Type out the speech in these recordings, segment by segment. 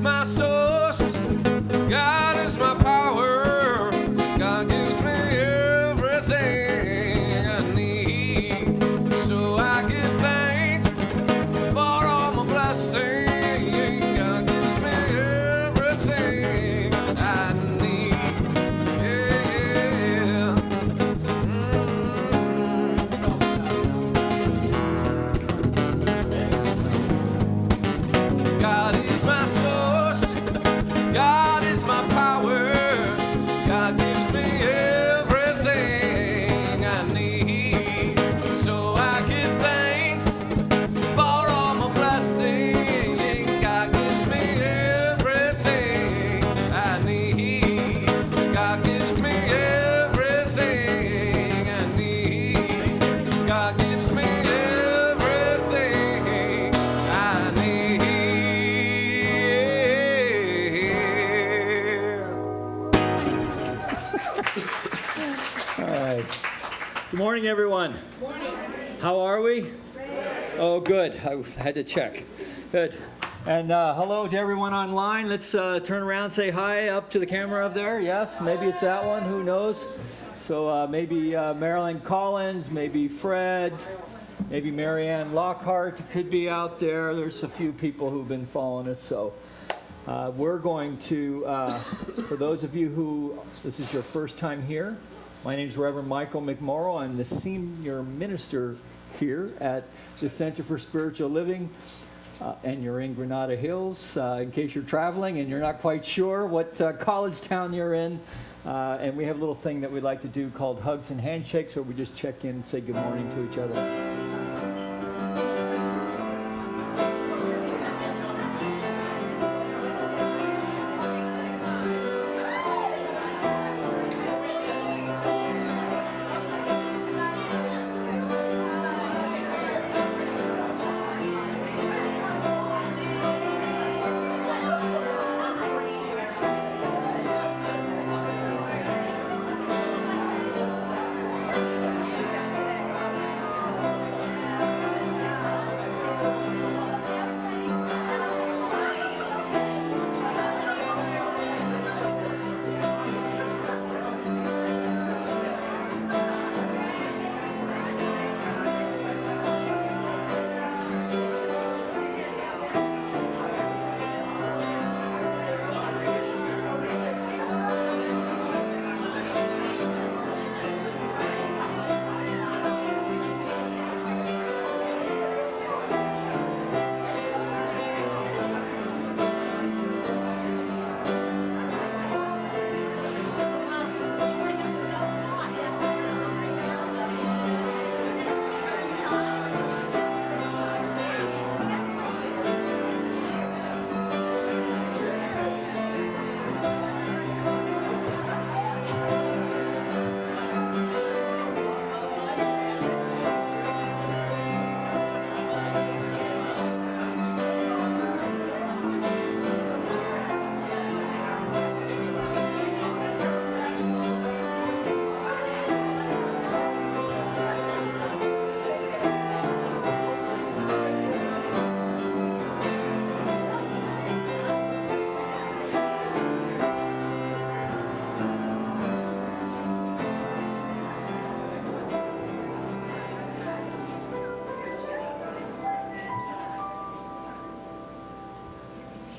is my source. God is my power. God gives me everything I need. So I give thanks for all my blessings. God gives me everything I need. Yeah. God is my source. God is my power. God gives me everything I need. So I give thanks for all my blessings. God gives me everything I need. God gives me everything I need. God gives me everything I need. All right. Good morning, everyone. Morning. How are we? Oh, good. I had to check. Good. And hello to everyone online. Let's turn around and say hi up to the camera up there. Yes, maybe it's that one. Who knows? So maybe Marilyn Collins, maybe Fred, maybe Marianne Lockhart could be out there. There's a few people who've been following us. So we're going to, for those of you who this is your first time here, my name is Reverend Michael McMorrow. I'm the senior minister here at the Center for Spiritual Living, and you're in Granada Hills. In case you're traveling and you're not quite sure what college town you're in, and we have a little thing that we like to do called Hugs and Handshakes, where we just check in and say good morning to each other.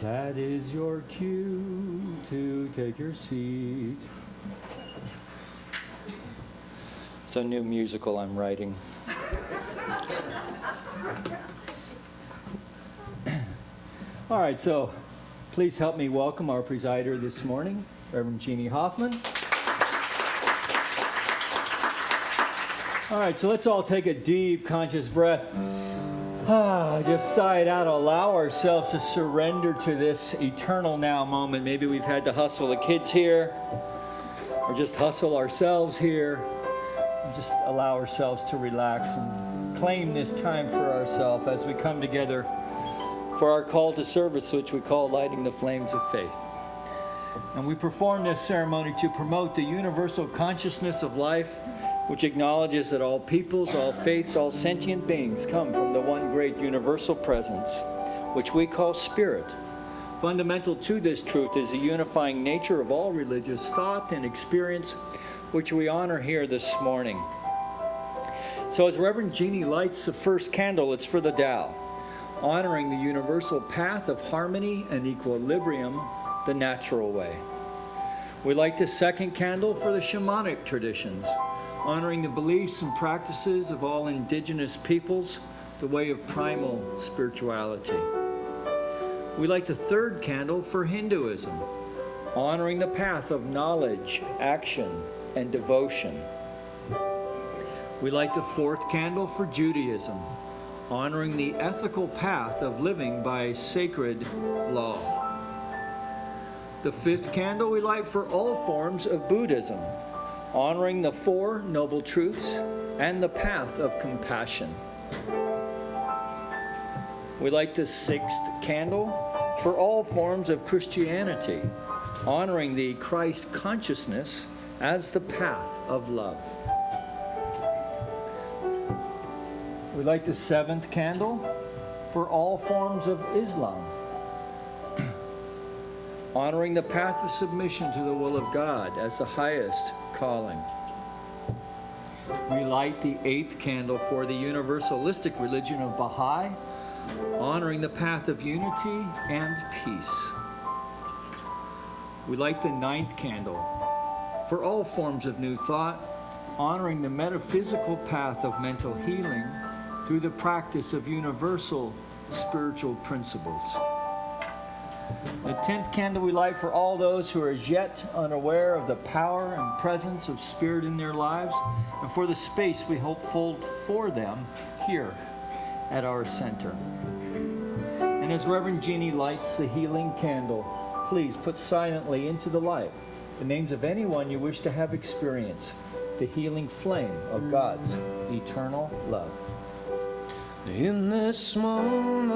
That is your cue to take your seat. It's a new musical I'm writing. All right, so please help me welcome our presider this morning, Reverend Jeannie Hoffman. All right, so let's all take a deep, conscious breath. Just sigh it out. Allow ourselves to surrender to this eternal now moment. Maybe we've had to hustle the kids here, or just hustle ourselves here. Just allow ourselves to relax and claim this time for ourselves as we come together for our call to service, which we call Lighting the Flames of Faith. And we perform this ceremony to promote the universal consciousness of life, which acknowledges that all peoples, all faiths, all sentient beings come from the one great universal presence, which we call Spirit, Fundamental to this truth is the unifying nature of all religious thought and experience, which we honor here this morning. So as Reverend Jeannie lights the first candle, it's for the Tao, honoring the universal path of harmony and equilibrium, the natural way. We light the second candle for the shamanic traditions, honoring the beliefs and practices of all indigenous peoples, the way of primal spirituality. We light the third candle for Hinduism, honoring the path of knowledge, action, and devotion. We light the fourth candle for Judaism, honoring the ethical path of living by sacred law. The fifth candle we light for all forms of Buddhism, honoring the Four Noble Truths and the path of compassion. We light the sixth candle for all forms of Christianity, honoring the Christ consciousness as the path of love. We light the seventh candle for all forms of Islam, honoring the path of submission to the will of God as the highest calling. We light the eighth candle for the universalistic religion of Baha'i, honoring the path of unity and peace. We light the ninth candle for all forms of new thought, honoring the metaphysical path of mental healing through the practice of universal spiritual principles. The 10th candle we light for all those who are as yet unaware of the power and presence of Spirit in their lives, and for the space we hope hold for them here at our center. And as Reverend Jeannie lights the healing candle, please put silently into the light the names of anyone you wish to have experienced the healing flame of God's eternal love. In this moment,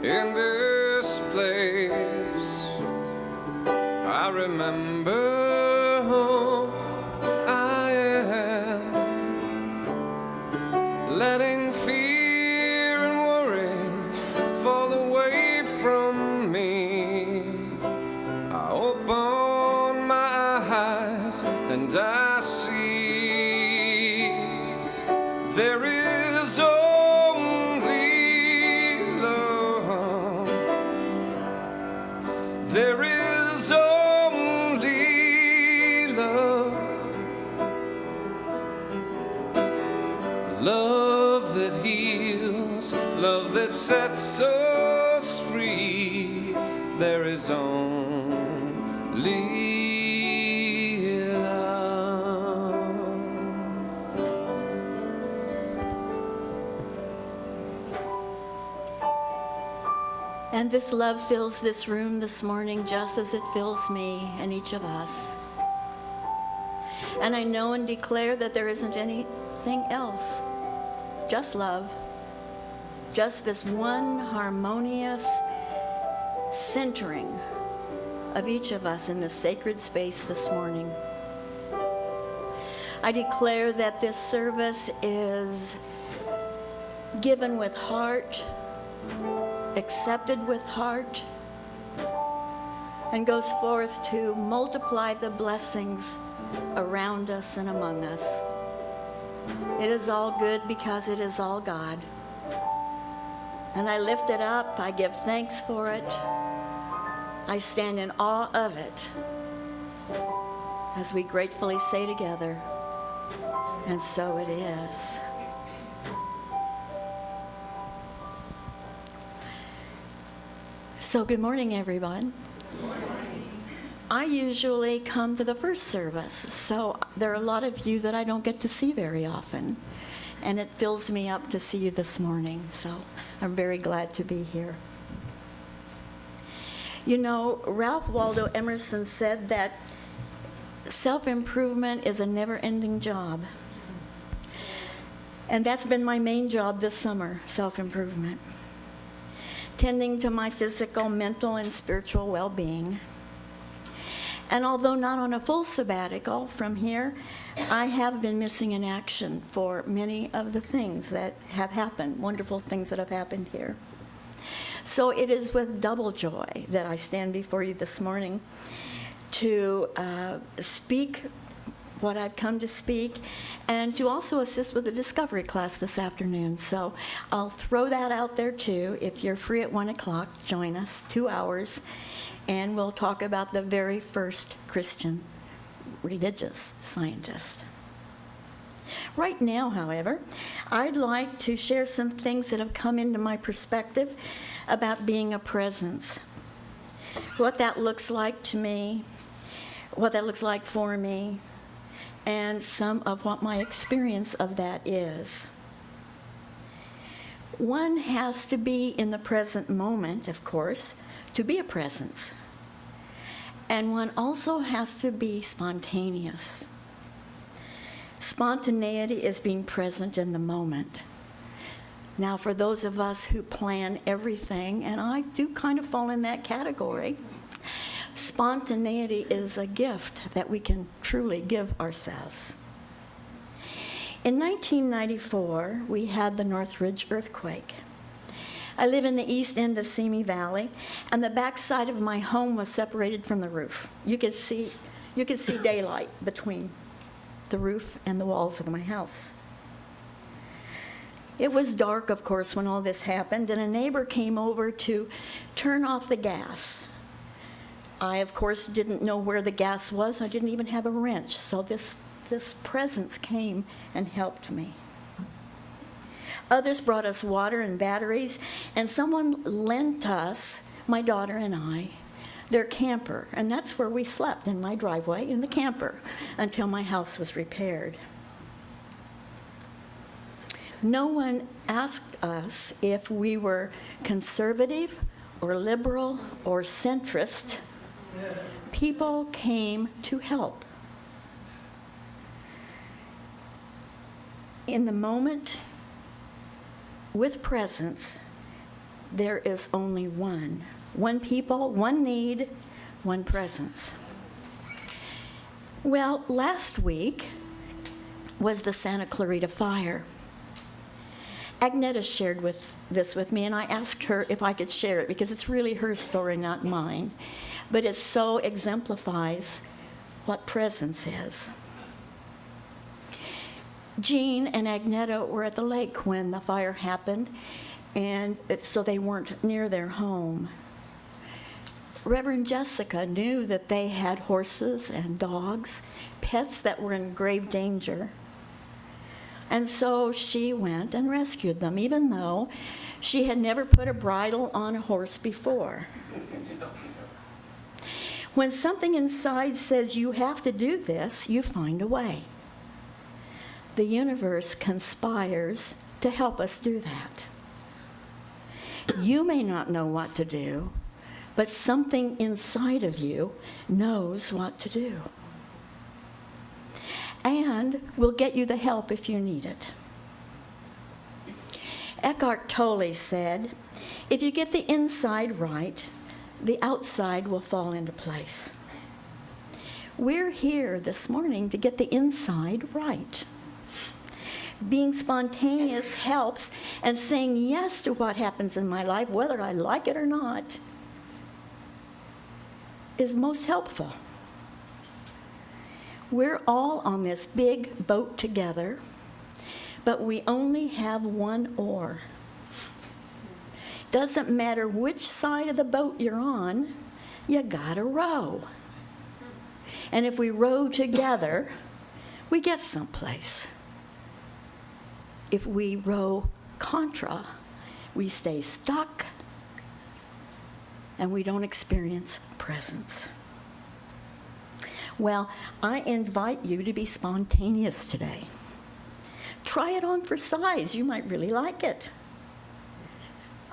in this place, I remember who I am, letting fear and worry fall away from me. I open my eyes and I see there is there is only love, love that heals, love that sets us free. There is only And this love fills this room this morning just as it fills me and each of us. And I know and declare that there isn't anything else, just love, just this one harmonious centering of each of us in this sacred space this morning. I declare that this service is given with heart, accepted with heart, and goes forth to multiply the blessings around us and among us. It is all good because it is all God. And I lift it up, I give thanks for it, I stand in awe of it as we gratefully say together, and so it is. So good morning, everyone. Good morning. I usually come to the first service, so there are a lot of you that I don't get to see very often, and it fills me up to see you this morning, so I'm very glad to be here. You know, Ralph Waldo Emerson said that self-improvement is a never-ending job, and that's been my main job this summer, self-improvement. Tending to my physical, mental, and spiritual well-being. And although not on a full sabbatical from here, I have been missing in action for many of the things that have happened, wonderful things that have happened here. So it is with double joy that I stand before you this morning to speak what I've come to speak, and to also assist with the discovery class this afternoon. So I'll throw that out there too. If you're free at 1 o'clock, join us, 2 hours, and we'll talk about the very first Christian religious scientist. Right now, however, I'd like to share some things that have come into my perspective about being a presence. What that looks like to me, what that looks like for me, and some of what my experience of that is. One has to be in the present moment, of course, to be a presence. And one also has to be spontaneous. Spontaneity is being present in the moment. Now, for those of us who plan everything, and I do kind of fall in that category, spontaneity is a gift that we can truly give ourselves. In 1994, we had the Northridge earthquake. I live in the east end of Simi Valley, and the backside of my home was separated from the roof. You could see daylight between the roof and the walls of my house. It was dark, of course, when all this happened, and a neighbor came over to turn off the gas. I, of course, didn't know where the gas was. I didn't even have a wrench, so this presence came and helped me. Others brought us water and batteries, and someone lent us, my daughter and I, their camper, and that's where we slept, in my driveway, in the camper, until my house was repaired. No one asked us if we were conservative or liberal or centrist. People came to help. In the moment, with presence, there is only one. One people, one need, one presence. Well, last week was the Santa Clarita fire. Agneta shared this with me, and I asked her if I could share it because it's really her story, not mine. But it so exemplifies what presence is. Jean and Agneta were at the lake when the fire happened, and so they weren't near their home. Reverend Jessica knew that they had horses and dogs, pets that were in grave danger. And so she went and rescued them, even though she had never put a bridle on a horse before. When something inside says you have to do this, you find a way. The universe conspires to help us do that. You may not know what to do, but something inside of you knows what to do. And will get you the help if you need it. Eckhart Tolle said, if you get the inside right, the outside will fall into place. We're here this morning to get the inside right. Being spontaneous helps, and saying yes to what happens in my life, whether I like it or not, is most helpful. We're all on this big boat together, but we only have one oar. Doesn't matter which side of the boat you're on, you gotta row. And if we row together, we get someplace. If we row contra, we stay stuck and we don't experience presence. Well, I invite you to be spontaneous today. Try it on for size. You might really like it.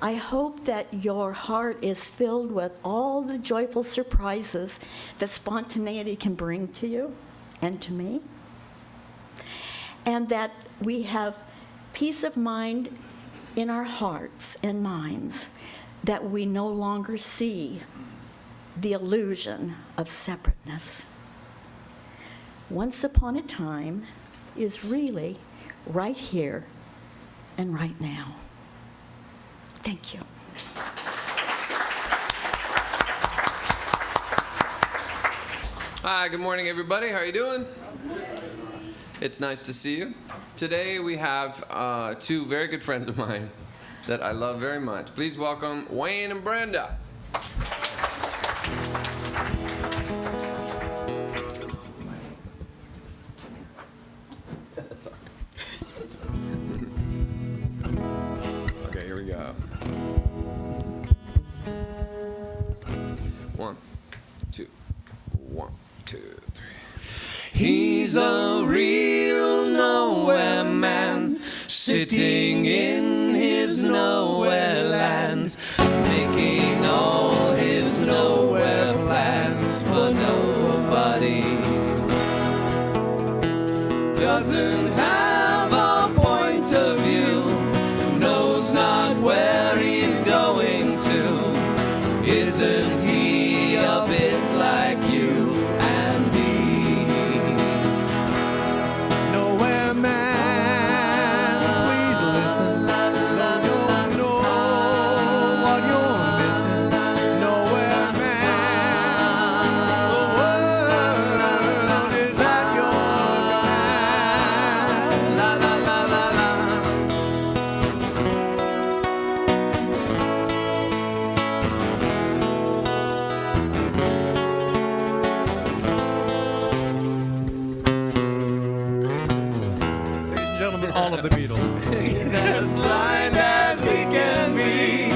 I hope that your heart is filled with all the joyful surprises that spontaneity can bring to you and to me. And that we have peace of mind in our hearts and minds, that we no longer see the illusion of separateness. Once upon a time is really right here and right now. Thank you. Hi, good morning, everybody. How are you doing? It's nice to see you. Today we have two very good friends of mine that I love very much. Please welcome Wayne and Brenda. Okay, here we go. 1, 2, 1, 2, 3. He's a real nowhere man, sitting in his nowhere land, making all his nowhere plans for nobody. Doesn't have a point of view, knows not where he's going to. Isn't he a bit like you and me? Nowhere man, please listen. Don't know what you're missing. Nowhere man, the world is at your command. La la la la la. Ladies and gentlemen, all of the Beatles. He's as blind as he can be,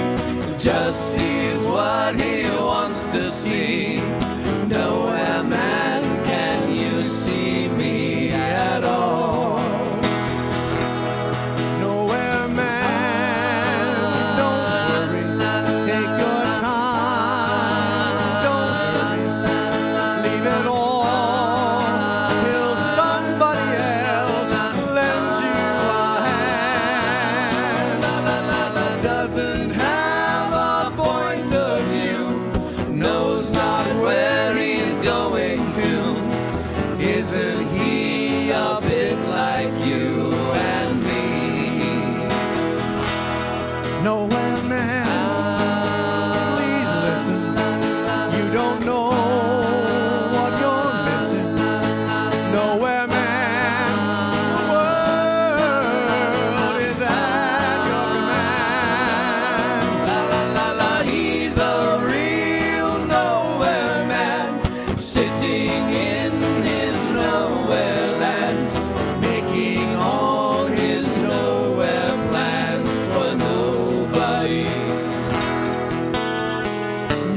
just sees what he wants to see. Nowhere man, can you see me at all? Nowhere man, don't worry. Take your time. Don't hurry. Leave it all till somebody else lends you a hand. Doesn't have a point of view, knows not where he's going to. Isn't he a bit like you and me? Nowhere man, please listen. You don't know what you're missing. Nowhere man, the world is at your command. He's a real nowhere man, sitting in his nowhere land, making all his nowhere plans for nobody.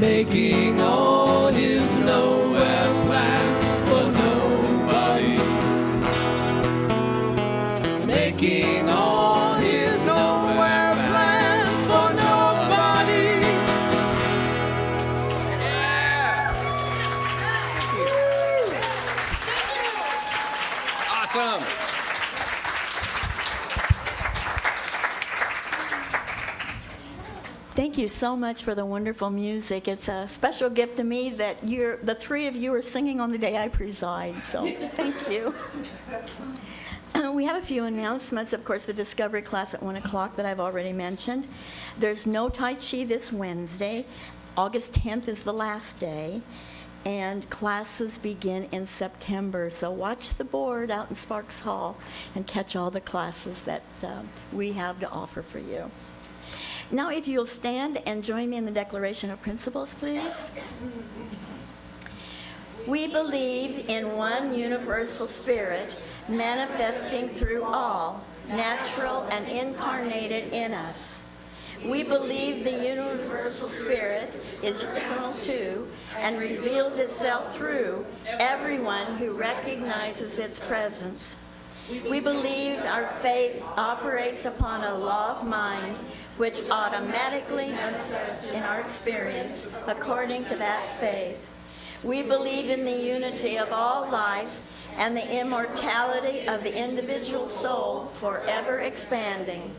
Making all his nowhere plans for nobody. Making all his nowhere plans for nobody. Awesome. Thank you so much for the wonderful music. It's a special gift to me that the three of you are singing on the day I preside, so thank you. We have a few announcements. Of course, the Discovery class at 1 o'clock that I've already mentioned. There's no Tai Chi this Wednesday. August 10th is the last day, and classes begin in September. So watch the board out in Sparks Hall and catch all the classes that we have to offer for you. Now, if you'll stand and join me in the Declaration of Principles, please. We believe in one universal spirit, manifesting through all, natural and incarnated in us. We believe the universal spirit is personal to and reveals itself through everyone who recognizes its presence. We believe our faith operates upon a law of mind which automatically manifests in our experience according to that faith. We believe in the unity of all life and the immortality of the individual soul forever expanding.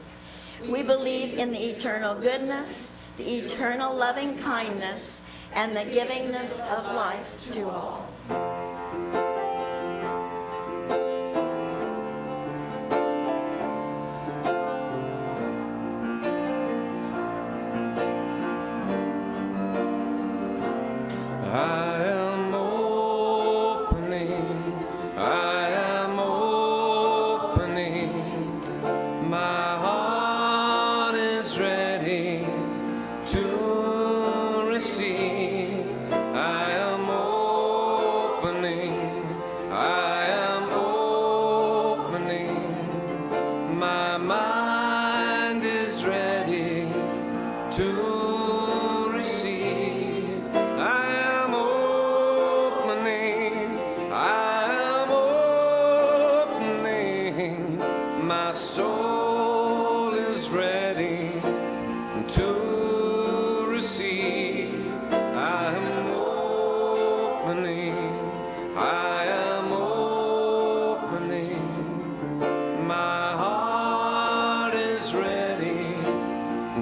We believe in the eternal goodness, the eternal loving kindness, and the givingness of life to all. I am open.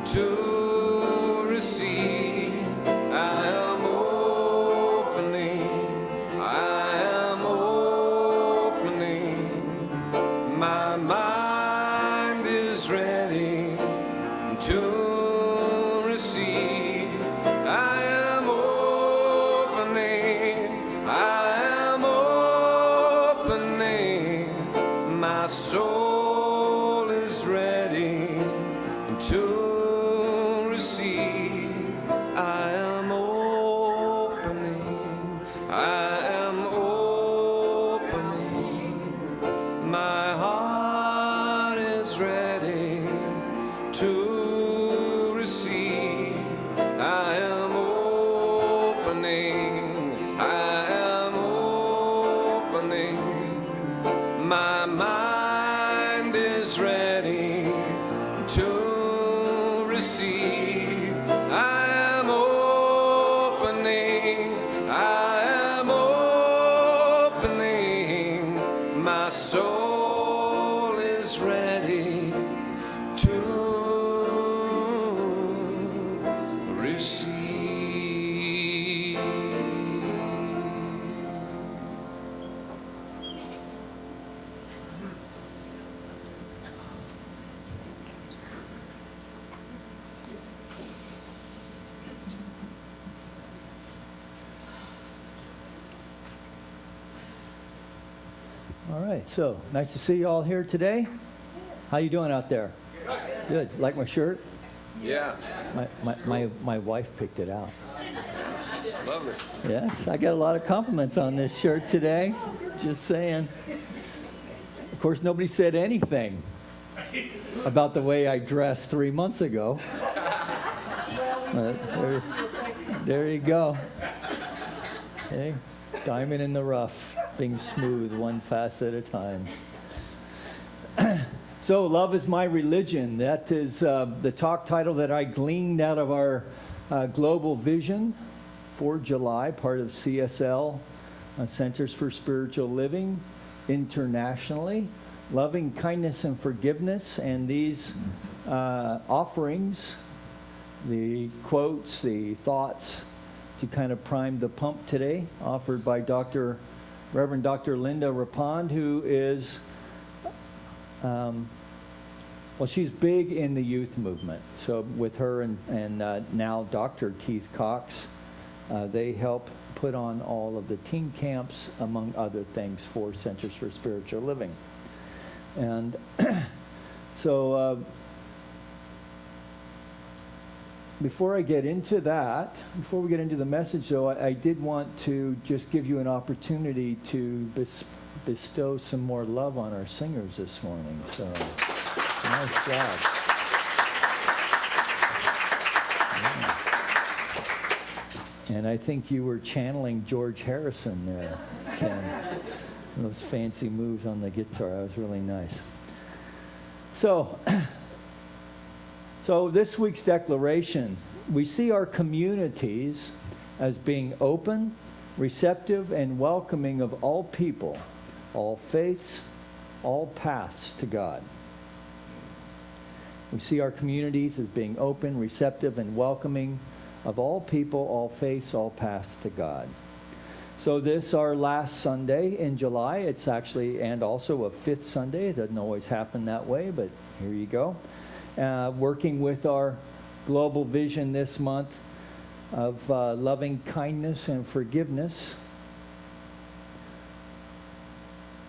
to receive. I am opening, I am opening. My mind is ready to receive. I am opening, I am opening. My soul is ready to receive. I am opening, I am opening. My heart is ready to receive. I am opening, I am opening. My mind is ready to receive. I am opening, I am opening. My soul is ready to receive. All right, so nice to see you all here today. How you doing out there? Good. Like my shirt? Yeah, My wife picked it out. lovely. Yes, I got a lot of compliments on this shirt today. Just saying. Of course, nobody said anything about the way I dressed 3 months ago. There you go. Okay, diamond in the rough, being smooth one facet at a time. So, love is my religion. That is the talk title that I gleaned out of our global vision for July, part of CSL, Centers for Spiritual Living, internationally. Loving kindness and forgiveness, and these offerings, the quotes, the thoughts, to kind of prime the pump today, offered by Reverend Dr. Linda Rapond, who is, well, she's big in the youth movement. So with her and now Dr. Keith Cox, they help put on all of the teen camps, among other things, for Centers for Spiritual Living. And so before I get into that, before we get into the message, though, I did want to just give you an opportunity to bestow some more love on our singers this morning. So, nice job. Yeah. And I think you were channeling George Harrison there, Ken. Those fancy moves on the guitar. That was really nice. So this week's declaration, we see our communities as being open, receptive, and welcoming of all people, all faiths, all paths to God. We see our communities as being open, receptive, and welcoming of all people, all faiths, all paths to God. So this, our last Sunday in July, it's actually, and also a fifth Sunday. It doesn't always happen that way, but here you go. Working with our global vision this month of loving kindness and forgiveness.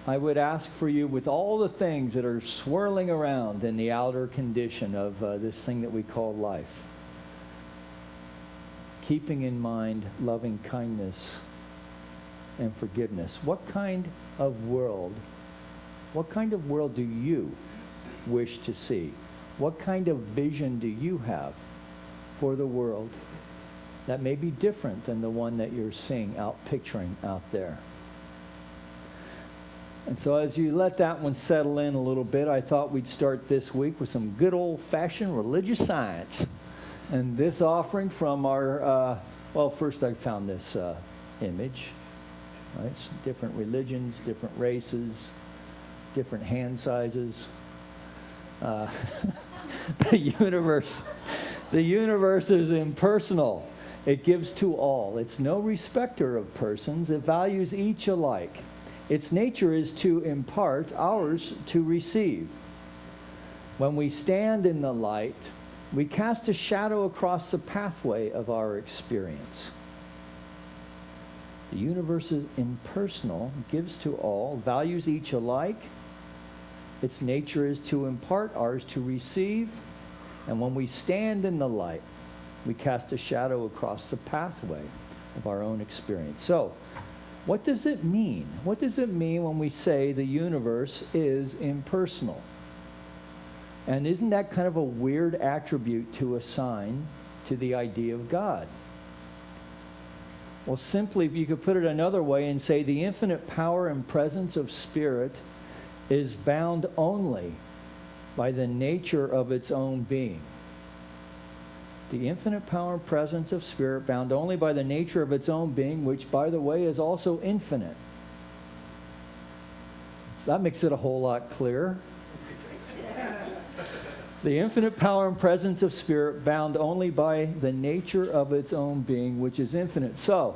I would ask for you, with all the things that are swirling around in the outer condition of this thing that we call life, keeping in mind loving kindness and forgiveness. What kind of world do you wish to see? What kind of vision do you have for the world that may be different than the one that you're seeing picturing out there? And so as you let that one settle in a little bit, I thought we'd start this week with some good old-fashioned religious science. And this offering from our, well, first I found this image. Right? It's different religions, different races, different hand sizes. The universe is impersonal. It gives to all. It's no respecter of persons. It values each alike. Its nature is to impart, ours to receive. When we stand in the light, we cast a shadow across the pathway of our experience. The universe is impersonal, gives to all, values each alike. Its nature is to impart, ours to receive. And when we stand in the light, we cast a shadow across the pathway of our own experience. So, what does it mean? What does it mean when we say the universe is impersonal? And isn't that kind of a weird attribute to assign to the idea of God? Well, simply, you could put it another way and say the infinite power and presence of Spirit is bound only by the nature of its own being. The infinite power and presence of Spirit bound only by the nature of its own being, which, by the way, is also infinite. So that makes it a whole lot clearer. The infinite power and presence of Spirit bound only by the nature of its own being, which is infinite. So,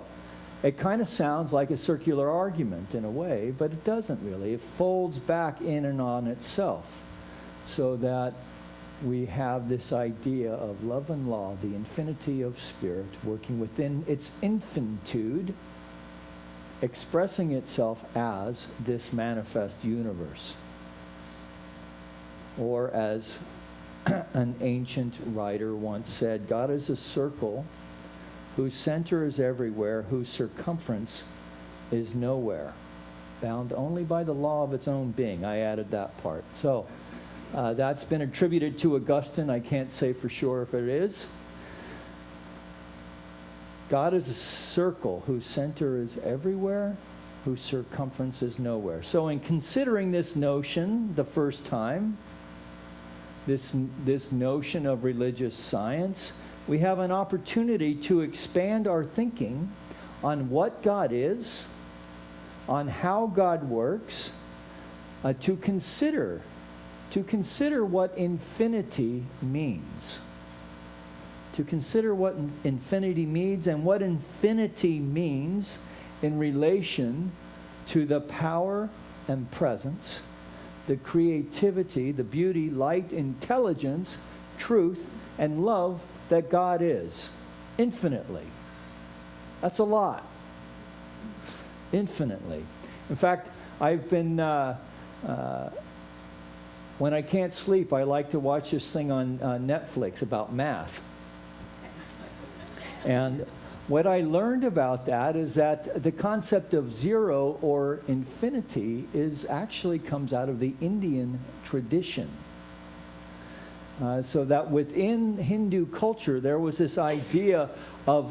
it kind of sounds like a circular argument in a way, but it doesn't really. It folds back in and on itself, so that we have this idea of love and law, the infinity of Spirit, working within its infinitude, expressing itself as this manifest universe. Or as an ancient writer once said, God is a circle whose center is everywhere, whose circumference is nowhere, bound only by the law of its own being. I added that part. So that's been attributed to Augustine. I can't say for sure if it is. God is a circle whose center is everywhere, whose circumference is nowhere. So in considering this notion the first time, this notion of religious science, we have an opportunity to expand our thinking on what God is, on how God works, to consider what infinity means. To consider what infinity means and what infinity means in relation to the power and presence, the creativity, the beauty, light, intelligence, truth, and love that God is, infinitely. That's a lot. Infinitely. In fact, I've been, when I can't sleep, I like to watch this thing on Netflix about math. And what I learned about that is that the concept of zero or infinity actually comes out of the Indian tradition. So that within Hindu culture, there was this idea of,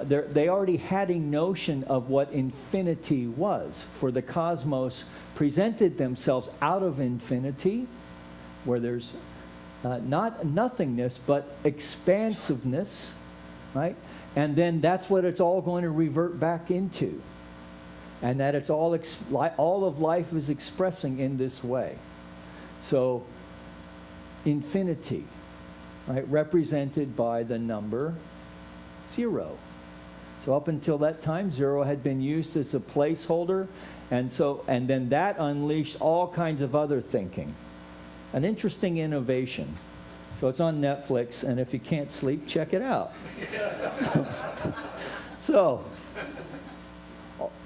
they already had a notion of what infinity was. For the cosmos presented themselves out of infinity, where there's not nothingness, but expansiveness, right? And then that's what it's all going to revert back into. And that it's all of life is expressing in this way. So, infinity, right, represented by the number 0. So up until that time, 0 had been used as a placeholder, and then that unleashed all kinds of other thinking. An interesting innovation. So it's on Netflix, and if you can't sleep, check it out. So,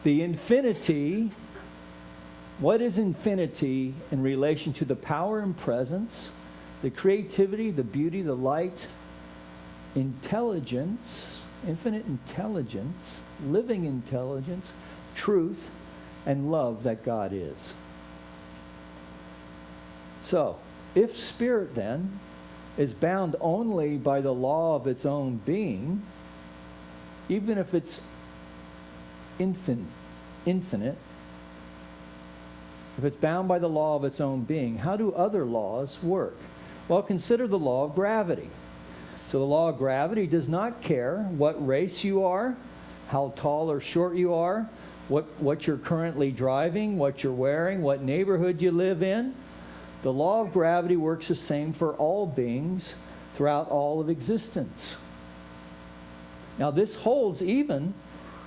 the infinity, what is infinity in relation to the power and presence, the creativity, the beauty, the light, intelligence, infinite intelligence, living intelligence, truth, and love that God is. So, if Spirit then is bound only by the law of its own being, even if it's infinite, if it's bound by the law of its own being, how do other laws work? Well, consider the law of gravity. So the law of gravity does not care what race you are, how tall or short you are, what you're currently driving, what you're wearing, what neighborhood you live in. The law of gravity works the same for all beings throughout all of existence. Now, this holds even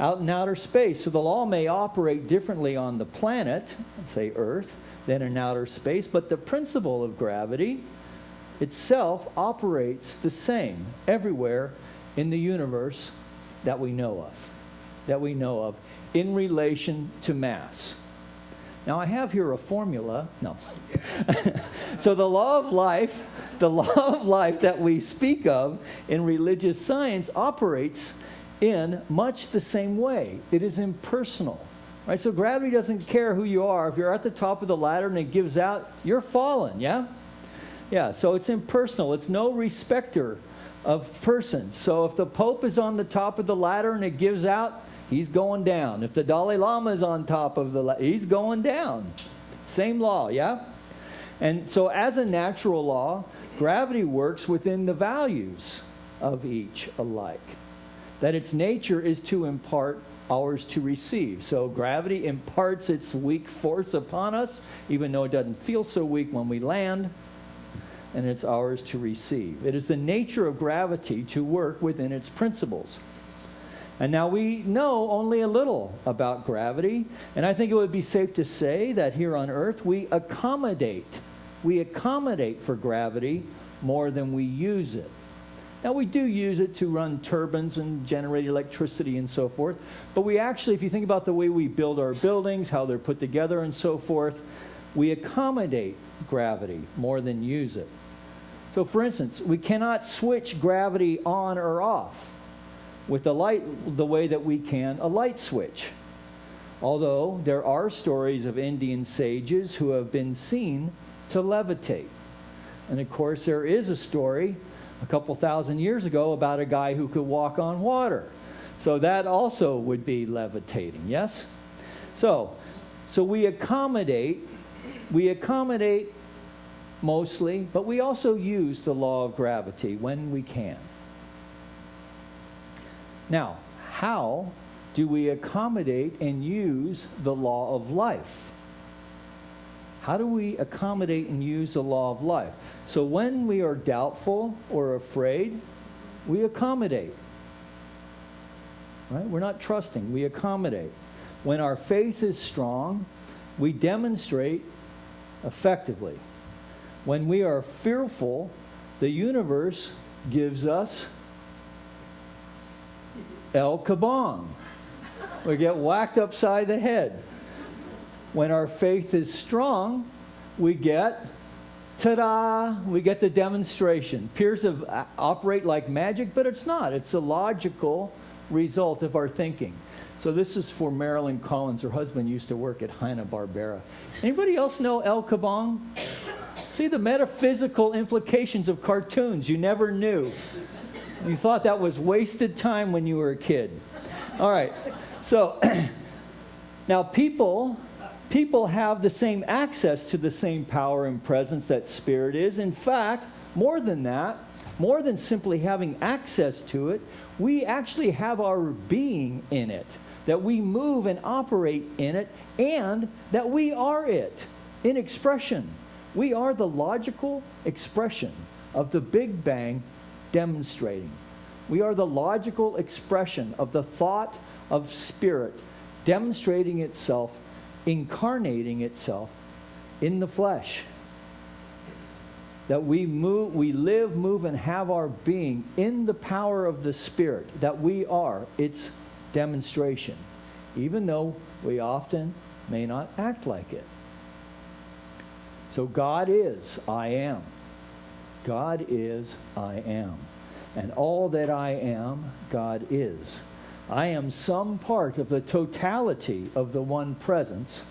out in outer space. So the law may operate differently on the planet, say Earth, than in outer space, but the principle of gravity itself operates the same everywhere in the universe that we know of, in relation to mass. Now, I have here a formula. No. So the law of life that we speak of in religious science operates in much the same way. It is impersonal. Right? So gravity doesn't care who you are. If you're at the top of the ladder and it gives out, you're fallen, yeah? Yeah, so it's impersonal. It's no respecter of persons. So if the Pope is on the top of the ladder and it gives out, he's going down. If the Dalai Lama is on top of the ladder, he's going down. Same law, yeah? And so as a natural law, gravity works within the values of each alike. That its nature is to impart, ours to receive. So gravity imparts its weak force upon us, even though it doesn't feel so weak when we land, and it's ours to receive. It is the nature of gravity to work within its principles. And now we know only a little about gravity, and I think it would be safe to say that here on Earth we accommodate for gravity more than we use it. Now, we do use it to run turbines and generate electricity and so forth, but we actually, if you think about the way we build our buildings, how they're put together and so forth, we accommodate gravity more than use it. So, for instance, we cannot switch gravity on or off with the light the way that we can a light switch. Although there are stories of Indian sages who have been seen to levitate. And of course, there is a story a couple thousand years ago about a guy who could walk on water. So that also would be levitating, yes? So we accommodate mostly, but we also use the law of gravity when we can. Now, how do we accommodate and use the law of life? How do we accommodate and use the law of life? So when we are doubtful or afraid, we accommodate. Right? We're not trusting, we accommodate. When our faith is strong, we demonstrate effectively. When we are fearful, the universe gives us El Kabong. We get whacked upside the head. When our faith is strong, we get, ta-da, we get the demonstration. Appears to operate like magic, but it's not. It's a logical result of our thinking. So this is for Marilyn Collins. Her husband used to work at Hanna-Barbera. Anybody else know El Kabong? See the metaphysical implications of cartoons you never knew. You thought that was wasted time when you were a kid. All right. So now people have the same access to the same power and presence that spirit is. In fact, more than that, more than simply having access to it, we actually have our being in it, that we move and operate in it, and that we are it in expression. We are the logical expression of the Big Bang demonstrating. We are the logical expression of the thought of spirit demonstrating itself, incarnating itself in the flesh. That we live, move, and have our being in the power of the Spirit. That we are its demonstration, even though we often may not act like it. So God is, I am. God is, I am. And all that I am, God is. I am some part of the totality of the one presence.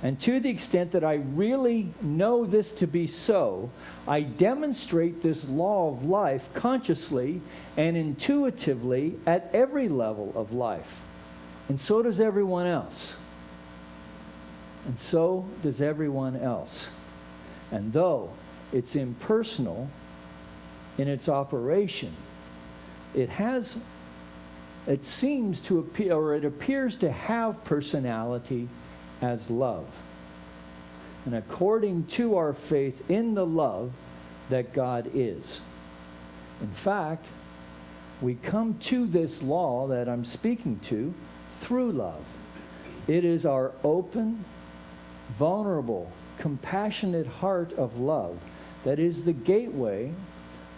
And to the extent that I really know this to be so, I demonstrate this law of life consciously and intuitively at every level of life. And so does everyone else. And so does everyone else. And though it's impersonal in its operation, it seems to appear, or it appears to have personality as love. and according to our faith in the love that God is. In fact, we come to this law that I'm speaking to through love. It is our open, vulnerable, compassionate heart of love that is the gateway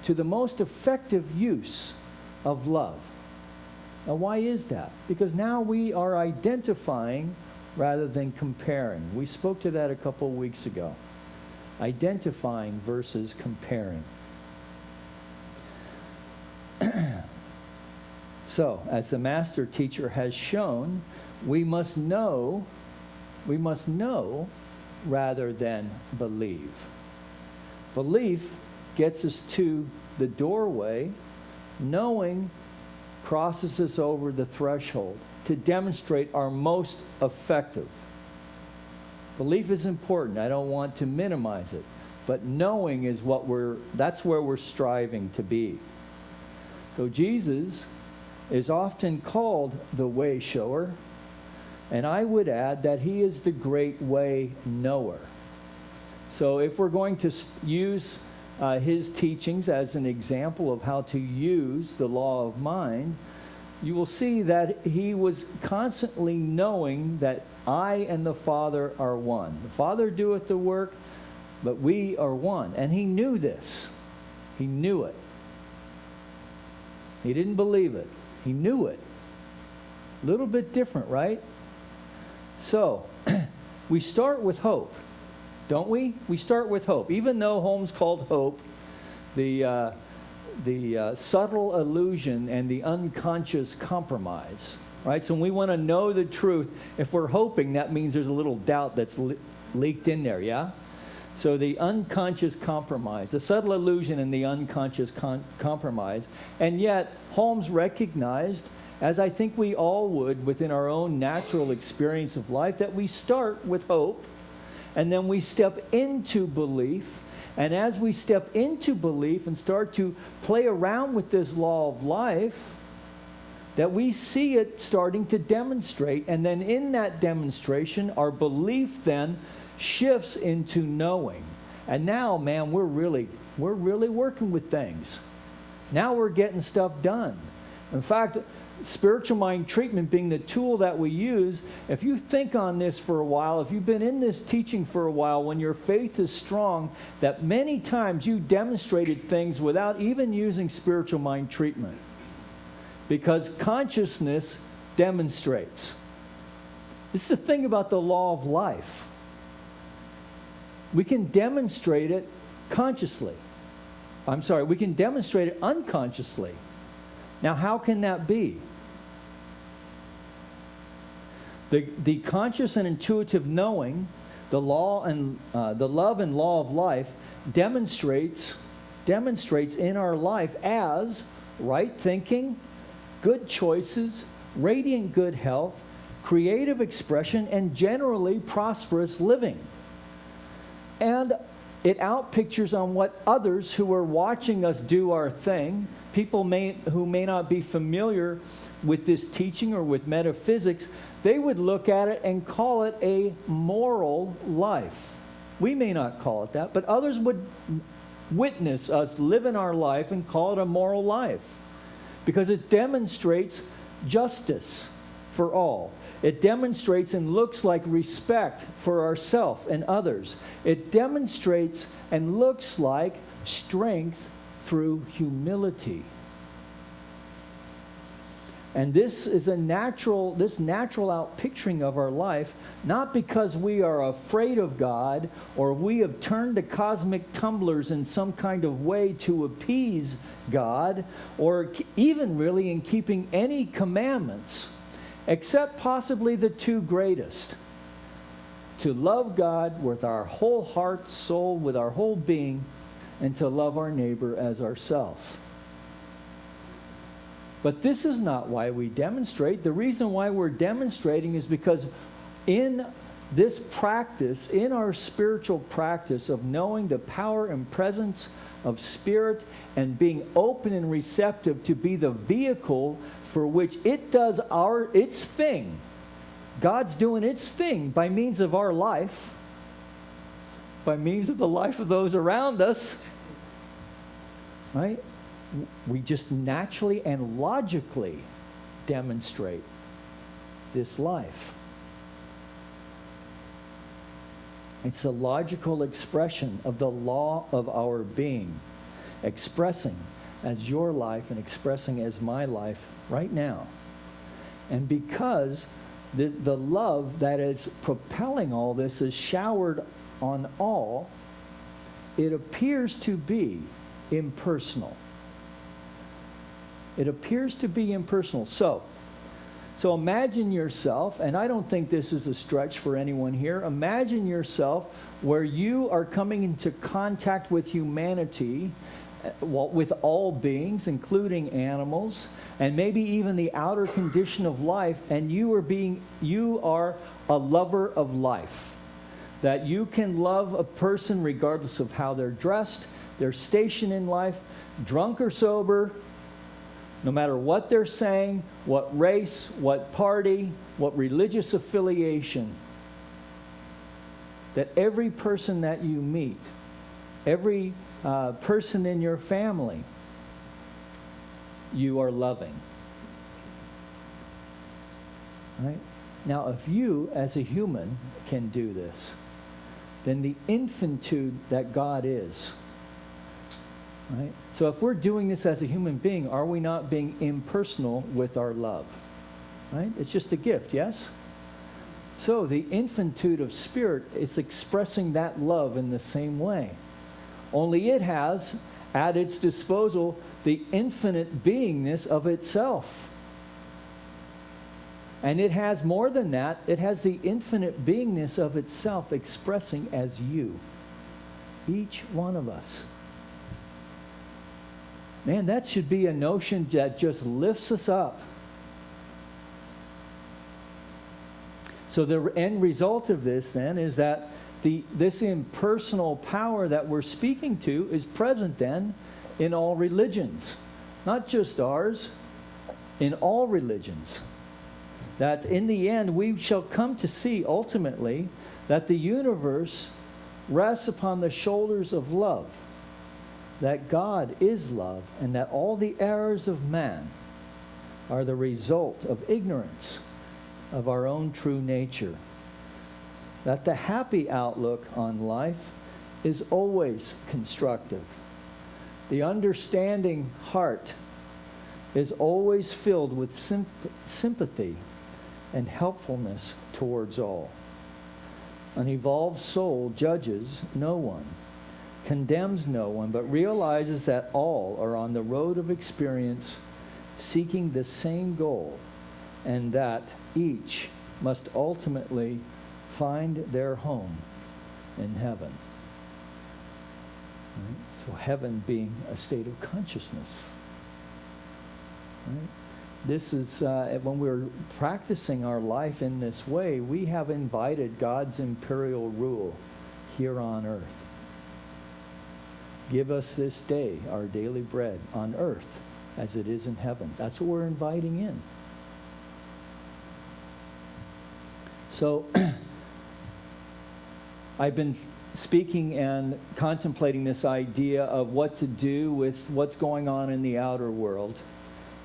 to the most effective use of love. Now, why is that? Because now we are identifying rather than comparing. We spoke to that a couple of weeks ago. Identifying versus comparing. So, as the master teacher has shown, we must know rather than believe. Belief gets us to the doorway. Knowing crosses us over the threshold to demonstrate our most effective. Belief is important. I don't want to minimize it. But knowing is that's where we're striving to be. So Jesus is often called the way shower, and I would add that he is the great way knower. So if we're going to use his teachings as an example of how to use the law of mind, you will see that he was constantly knowing that I and the Father are one. The Father doeth the work, but we are one. And he knew this. He knew it. He didn't believe it. He knew it. A little bit different, right? So, we start with hope, don't we? We start with hope. Even though Holmes called hope the subtle illusion and the unconscious compromise, right? So when we want to know the truth, if we're hoping, that means there's a little doubt that's leaked in there, yeah? So the unconscious compromise, the subtle illusion and the unconscious compromise. And yet, Holmes recognized, as I think we all would within our own natural experience of life, that we start with hope, and then we step into belief. And as we step into belief and start to play around with this law of life, that we see it starting to demonstrate. And then in that demonstration, our belief then shifts into knowing. And now, man, we're really working with things. Now we're getting stuff done. In fact, spiritual mind treatment being the tool that we use, if you think on this for a while, if you've been in this teaching for a while, when your faith is strong, that many times you demonstrated things without even using spiritual mind treatment. Because consciousness demonstrates. This is the thing about the law of life. We can demonstrate it consciously. We can demonstrate it unconsciously. Now, how can that be? The conscious and intuitive knowing, the love and law of life demonstrates in our life as right thinking, good choices, radiant good health, creative expression, and generally prosperous living. And it outpictures on what others who are watching us do our thing, people who may not be familiar with this teaching or with metaphysics, they would look at it and call it a moral life. We may not call it that, but others would witness us living our life and call it a moral life because it demonstrates justice for all. It demonstrates and looks like respect for ourselves and others. It demonstrates and looks like strength through humility. And this is natural outpicturing of our life, not because we are afraid of God or we have turned to cosmic tumblers in some kind of way to appease God, or even really in keeping any commandments, except possibly the two greatest. To love God with our whole heart, soul, with our whole being, and to love our neighbor as ourselves. But this is not why we demonstrate. The reason why we're demonstrating is because in this practice, in our spiritual practice of knowing the power and presence of Spirit and being open and receptive to be the vehicle for which it does its thing. God's doing its thing by means of our life. by means of the life of those around us, right? We just naturally and logically demonstrate this life. It's a logical expression of the law of our being, expressing as your life and expressing as my life right now. And because the love that is propelling all this is showered on all, it appears to be impersonal. It appears to be impersonal. So imagine yourself, and I don't think this is a stretch for anyone here, imagine yourself where you are coming into contact with humanity, with all beings, including animals, and maybe even the outer condition of life, and you are a lover of life. That you can love a person regardless of how they're dressed, their station in life, drunk or sober, no matter what they're saying, what race, what party, what religious affiliation. That every person that you meet, every person in your family, you are loving. Right? Now, if you, as a human, can do this, then the infinitude that God is, right? So if we're doing this as a human being, are we not being impersonal with our love? Right? It's just a gift, yes? So the infinitude of spirit is expressing that love in the same way. Only it has at its disposal the infinite beingness of itself. And it has more than that. It has the infinite beingness of itself expressing as you. Each one of us. Man, that should be a notion that just lifts us up. So the end result of this then is that this impersonal power that we're speaking to is present then in all religions. Not just ours, in all religions. That in the end we shall come to see ultimately that the universe rests upon the shoulders of love. That God is love, and that all the errors of man are the result of ignorance of our own true nature. That the happy outlook on life is always constructive. The understanding heart is always filled with sympathy and helpfulness towards all. An evolved soul judges no one, condemns no one, but realizes that all are on the road of experience seeking the same goal, and that each must ultimately find their home in heaven. Right? So heaven being a state of consciousness. Right? This is, when we're practicing our life in this way, we have invited God's imperial rule here on earth. Give us this day our daily bread on earth as it is in heaven. That's what we're inviting in. So, I've been speaking and contemplating this idea of what to do with what's going on in the outer world,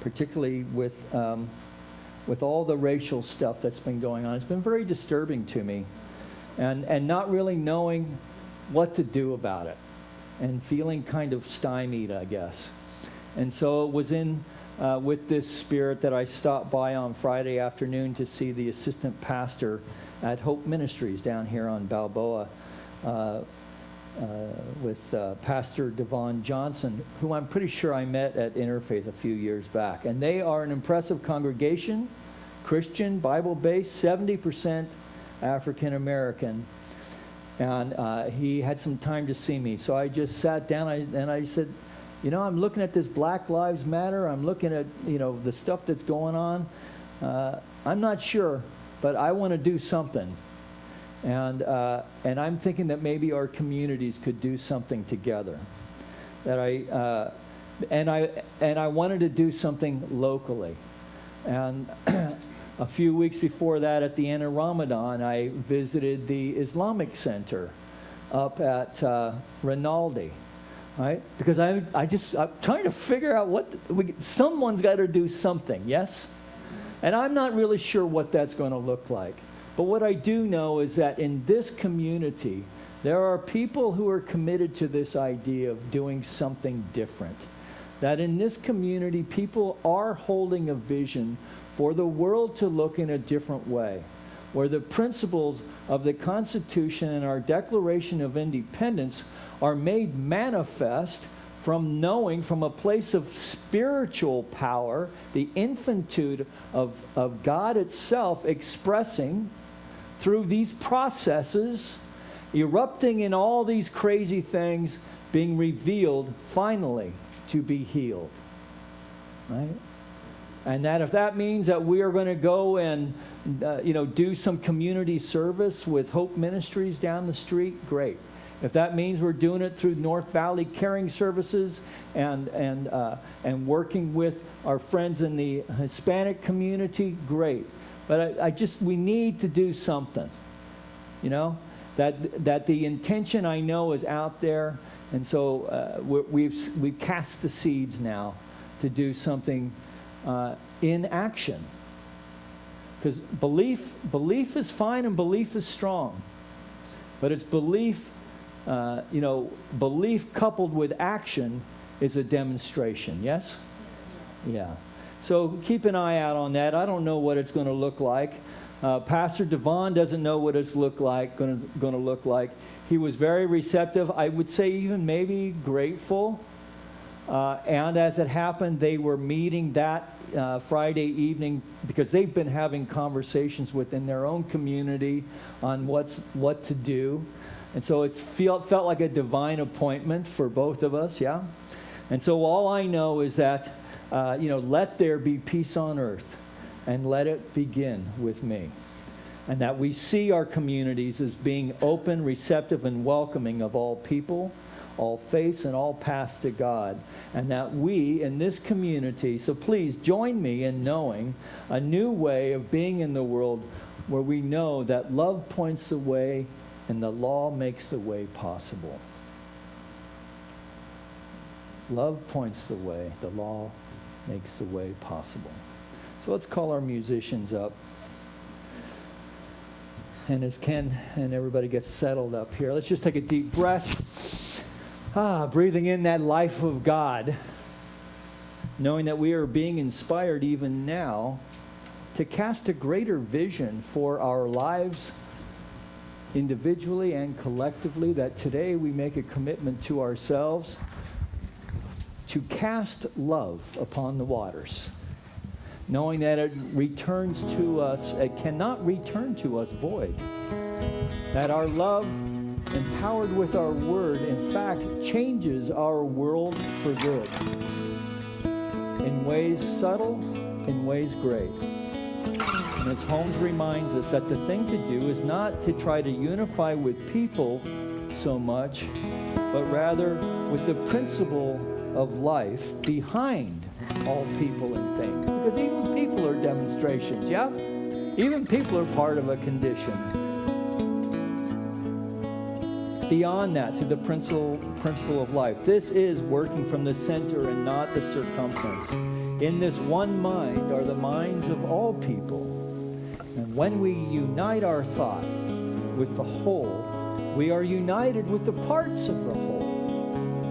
particularly with all the racial stuff that's been going on. It's been very disturbing to me, and not really knowing what to do about it, and feeling kind of stymied, I guess. And so it was with this spirit that I stopped by on Friday afternoon to see the assistant pastor at Hope Ministries down here on Balboa with Pastor Devon Johnson, who I'm pretty sure I met at Interfaith a few years back. And they are an impressive congregation, Christian, Bible-based, 70% African American. And he had some time to see me. So I just sat down and I said, I'm looking at this Black Lives Matter. I'm looking at, the stuff that's going on. I'm not sure, but I want to do something. And I'm thinking that maybe our communities could do something together. That I wanted to do something locally. And a few weeks before that, at the end of Ramadan, I visited the Islamic Center up at Rinaldi, right? Because I'm trying to figure out someone's got to do something, yes? And I'm not really sure what that's going to look like. But what I do know is that in this community, there are people who are committed to this idea of doing something different. That in this community, people are holding a vision for the world to look in a different way, where the principles of the Constitution and our Declaration of Independence are made manifest from knowing, from a place of spiritual power, the infinitude of God itself expressing through these processes, erupting in all these crazy things, being revealed finally to be healed. Right? And that if that means that we are going to go and do some community service with Hope Ministries down the street, great. If that means we're doing it through North Valley Caring Services and working with our friends in the Hispanic community, great. But we need to do something, that the intention I know is out there, and so we've cast the seeds now to do something in action. Because belief is fine and belief is strong, but it's belief coupled with action is a demonstration. Yes? Yeah. So keep an eye out on that. I don't know what it's going to look like. Pastor Devon doesn't know what it's going to look like. He was very receptive. I would say even maybe grateful. And as it happened, they were meeting that Friday evening because they've been having conversations within their own community on what to do. And so it felt like a divine appointment for both of us, yeah? And so all I know is that, let there be peace on earth, and let it begin with me. And that we see our communities as being open, receptive, and welcoming of all people, all faiths, and all paths to God. And that we, in this community, so please join me in knowing a new way of being in the world where we know that love points the way and the law makes the way possible. Love points the way, the law makes the way possible. So let's call our musicians up. And as Ken and everybody gets settled up here, let's just take a deep breath. Breathing in that life of God, knowing that we are being inspired even now to cast a greater vision for our lives individually and collectively, that today we make a commitment to ourselves to cast love upon the waters, knowing that it returns to us, it cannot return to us void, that our love, empowered with our word, in fact, changes our world for good, in ways subtle, in ways great. And as Holmes reminds us, that the thing to do is not to try to unify with people so much, but rather with the principle of life behind all people and things. Because even people are demonstrations, yeah? Even people are part of a condition. Beyond that, to the principle of life. This is working from the center and not the circumference. In this one mind are the minds of all people. And when we unite our thought with the whole, we are united with the parts of the whole.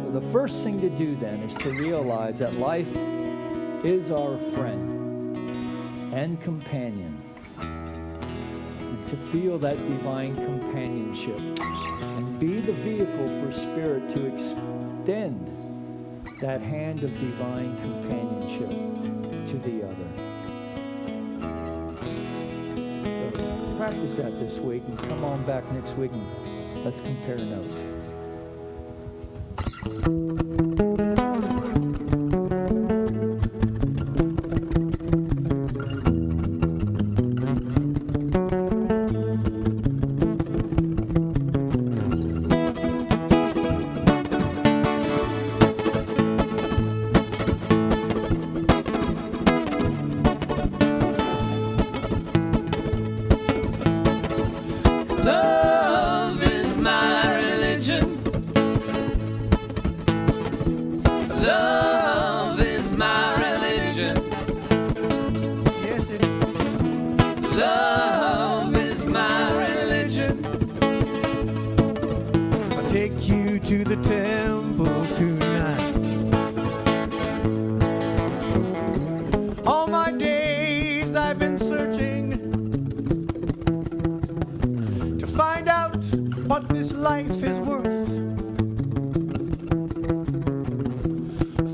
So the first thing to do then is to realize that life is our friend and companion. And to feel that divine companionship and be the vehicle for Spirit to extend that hand of divine companionship to the other. So practice that this week and come on back next week and let's compare notes. Love is my religion. religion. Yes, it is. Love is my religion. I'll take you to the temple tonight. All my days I've been searching to find out what this life is worth.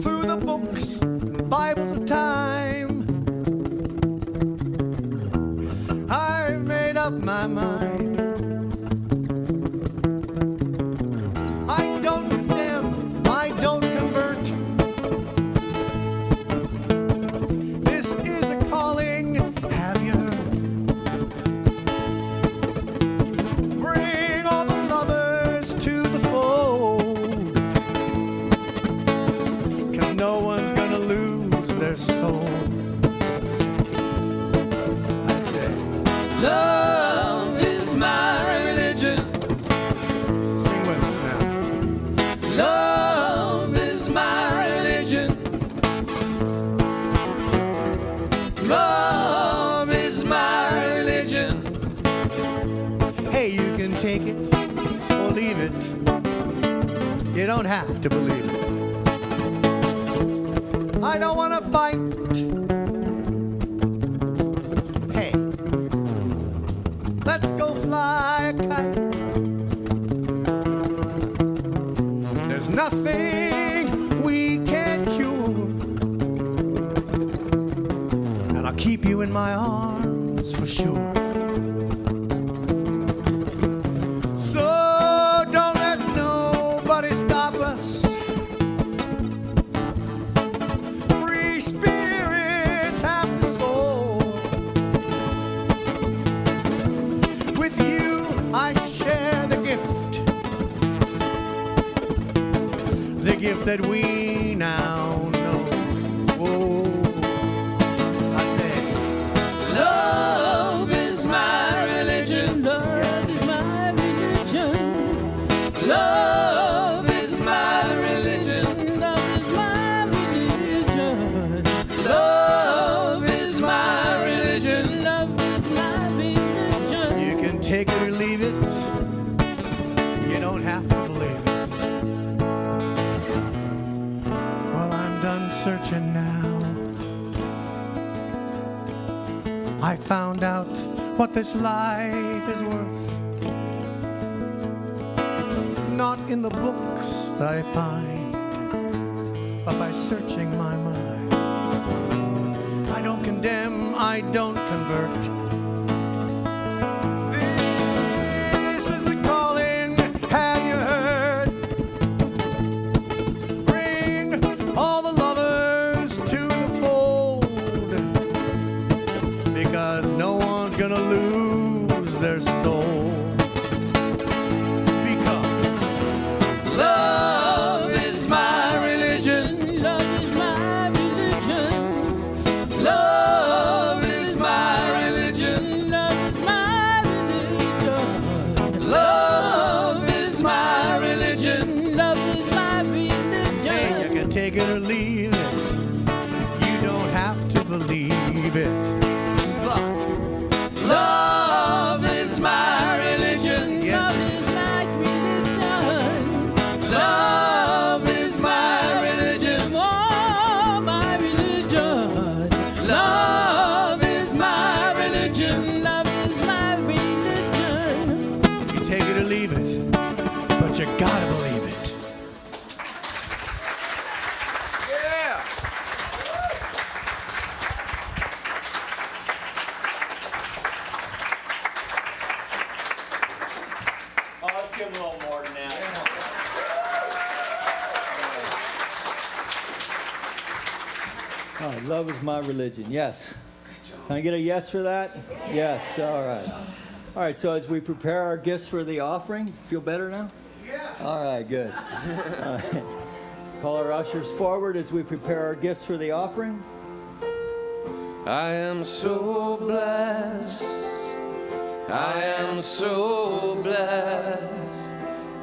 Through the books and Bibles of time, I've made up my mind. I don't condemn, I don't convert. This is a calling, have you heard? Bring all the lovers to the fold, 'cause no one's gonna lose their soul. I say, Love is my religion. sing with us now. Love is my religion. Love is my religion. Hey, you can take it or leave it. You don't have to believe it. I don't want to fight. Hey, let's go fly a kite. There's nothing we can't cure, and I'll keep you in my arms for sure. So don't let nobody stop us. Free spirits have to soar. With you I share the gift that we now know. Whoa. I say, Love is my religion. Love is my religion. Love is my religion. Love is my religion. Love is my religion. Love is my religion. you can take it or leave it. You don't have to believe it. Well, I'm done searching now. I found out what this life is worth. Not in the books that I find, but by searching my mind. I don't condemn, I don't convert. This is the calling, have you heard? Bring all the lovers to the fold, because no one's gonna lose their soul. Because Love is my religion. Love is my religion. Love is my religion. Love is my religion. Love is my religion. Love is my religion. hey, you can take it or leave it. You don't have to believe it. But Love is my religion. Yes. Love is my religion. Love is my religion. Oh, my religion. Love is my religion. Love is my religion. you take it or leave it. But you gotta believe it. Yeah. Oh, let's give him a little more than that. Oh, love is my religion. Yes. Can I get a yes for that? Yes. All right. All right. So as we prepare our gifts for the offering, feel better now? Yeah. All right. Good. All right. Call our ushers forward as we prepare our gifts for the offering. I am so blessed. I am so blessed.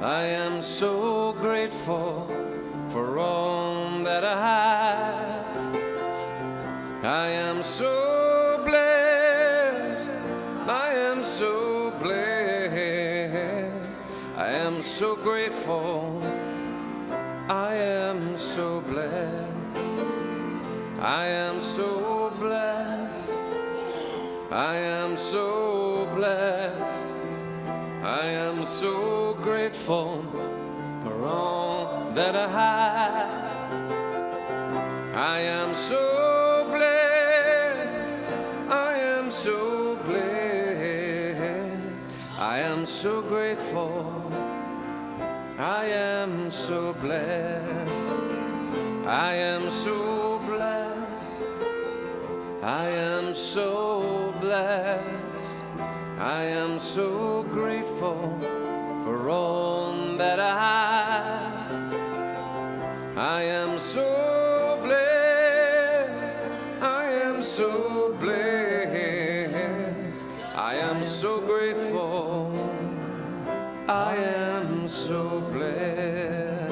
I am so grateful for all that I have. I am so blessed. I am so blessed. I am so grateful. I am so blessed. I am so blessed. I am so blessed. I am so grateful for all that I have. I am so blessed. I am so blessed. I am so grateful. I am so blessed. I am so blessed. I am so blessed. I am so grateful for all that I have. I am so blessed. I am so blessed. I am so grateful. I am so blessed.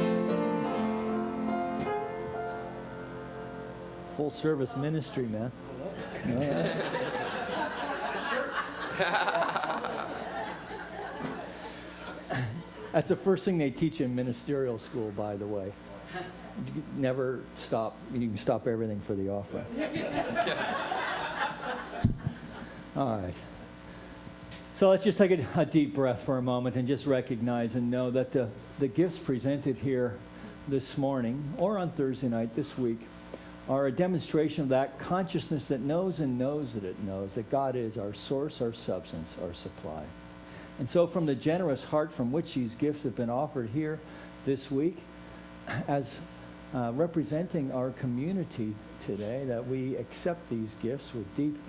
Full service ministry, man. That's the first thing they teach in ministerial school, by the way. You never stop. You can stop everything for the offering. All right. So let's just take a deep breath for a moment and just recognize and know that the gifts presented here this morning or on Thursday night this week are a demonstration of that consciousness that knows and knows that it knows that God is our source, our substance, our supply. And so from the generous heart from which these gifts have been offered here this week, as representing our community today, that we accept these gifts with deep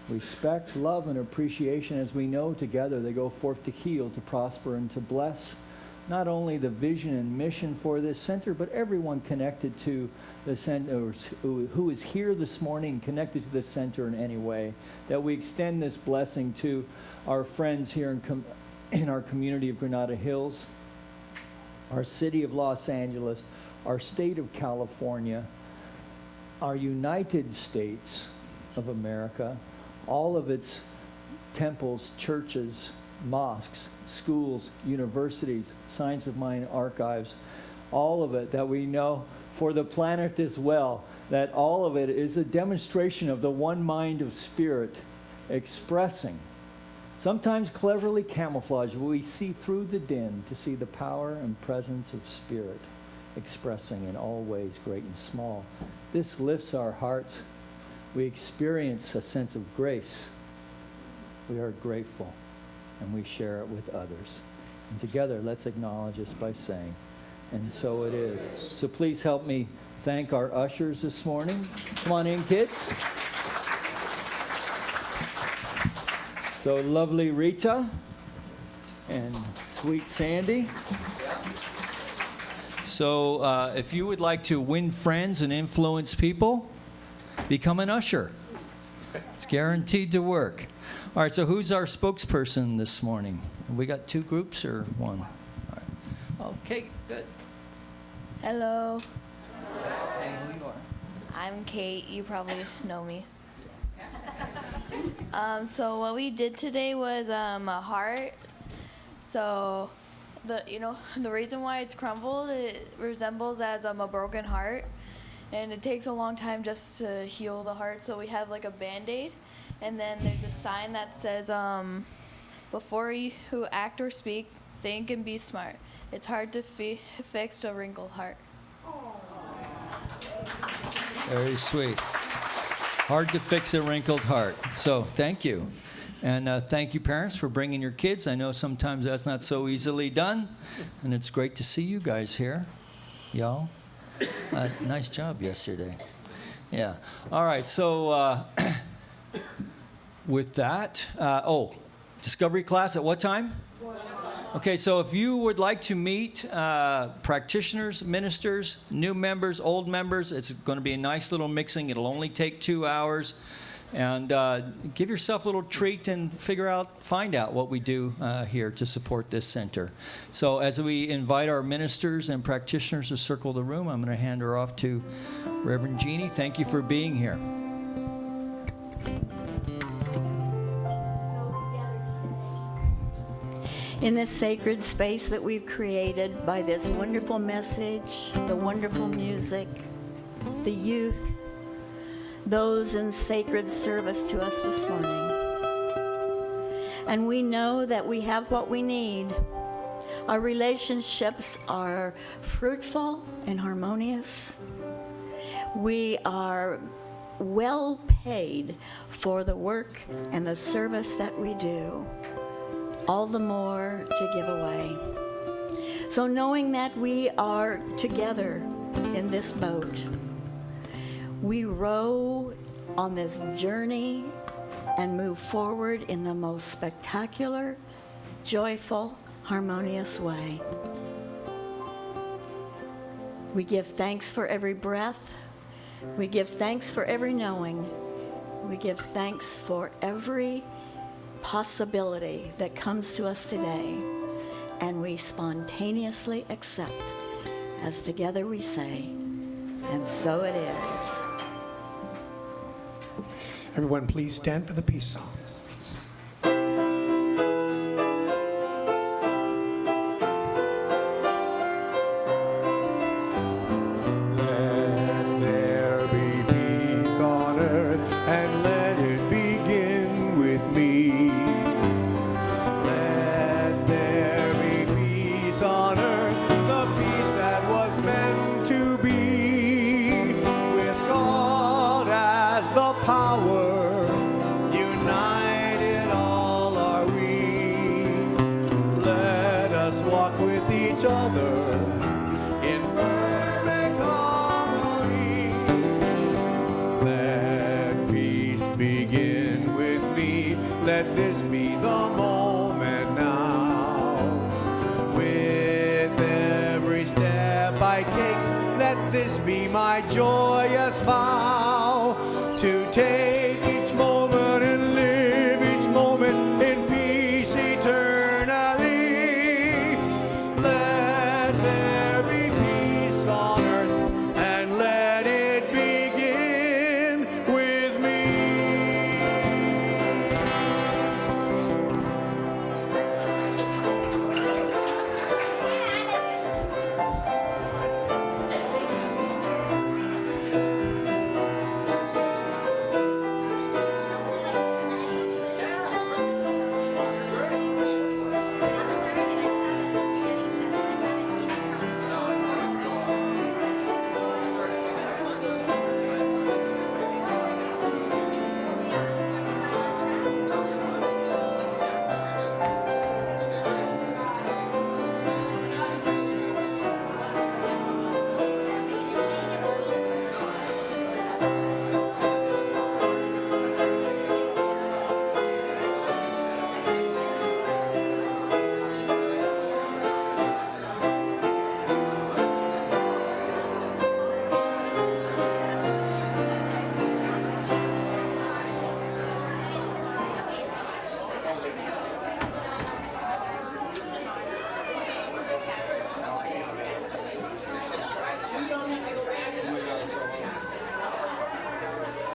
respect, love, and appreciation, as we know together they go forth to heal, to prosper, and to bless not only the vision and mission for this center, but everyone connected to the center, who is here this morning, connected to the center in any way, that we extend this blessing to our friends here in our community of Granada Hills, our city of Los Angeles, our state of California, our United States of America, all of its temples, churches, mosques, schools, universities, science of mind archives, all of it, that we know for the planet as well, that all of it is a demonstration of the one mind of spirit expressing, sometimes cleverly camouflaged, but we see through the din to see the power and presence of spirit expressing in all ways, great and small. This lifts our hearts. We experience a sense of grace. We are grateful, and we share it with others. And together, let's acknowledge this by saying, and so it is. So please help me thank our ushers this morning. Come on in, kids. So lovely Rita and sweet Sandy. So if you would like to win friends and influence people, become an usher. It's guaranteed to work. All right, so who's our spokesperson this morning? We got two groups or one? All right. Okay, good. Hello, Tell me who you are. I'm Kate. You probably know me. So what we did today was a heart. So the reason why it's crumbled, it resembles as a broken heart, and it takes a long time just to heal the heart. So we have like a Band-Aid, and then there's a sign that says, before you act or speak, think and be smart. It's hard to fix a wrinkled heart. Very sweet. Hard to fix a wrinkled heart. So thank you. And thank you, parents, for bringing your kids. I know sometimes that's not so easily done. And it's great to see you guys here. Y'all. Nice job yesterday. Yeah. All right. So with that, discovery class at what time? Okay, so if you would like to meet practitioners, ministers, new members, old members, it's going to be a nice little mixing. It'll only take 2 hours. And give yourself a little treat and find out what we do here to support this center. So as we invite our ministers and practitioners to circle the room, I'm going to hand her off to Reverend Jeannie. Thank you for being here. in this sacred space that we've created by this wonderful message, the wonderful music, the youth, those in sacred service to us this morning. And we know that we have what we need. Our relationships are fruitful and harmonious. We are well paid for the work and the service that we do, all the more to give away. So knowing that we are together in this boat, we row on this journey and move forward in the most spectacular, joyful, harmonious way. We give thanks for every breath. We give thanks for every knowing. We give thanks for every possibility that comes to us today. And we spontaneously accept, as together we say, and so it is. Everyone, please stand for the peace song. Let there be peace on earth, and let it begin with me. Let there be peace on earth, the peace that was meant to be, with God as the power. United all are we. Let us walk with each other in perfect harmony. Let peace begin with me. Let this be the moment now. With every step I take, let this be my joyous vow.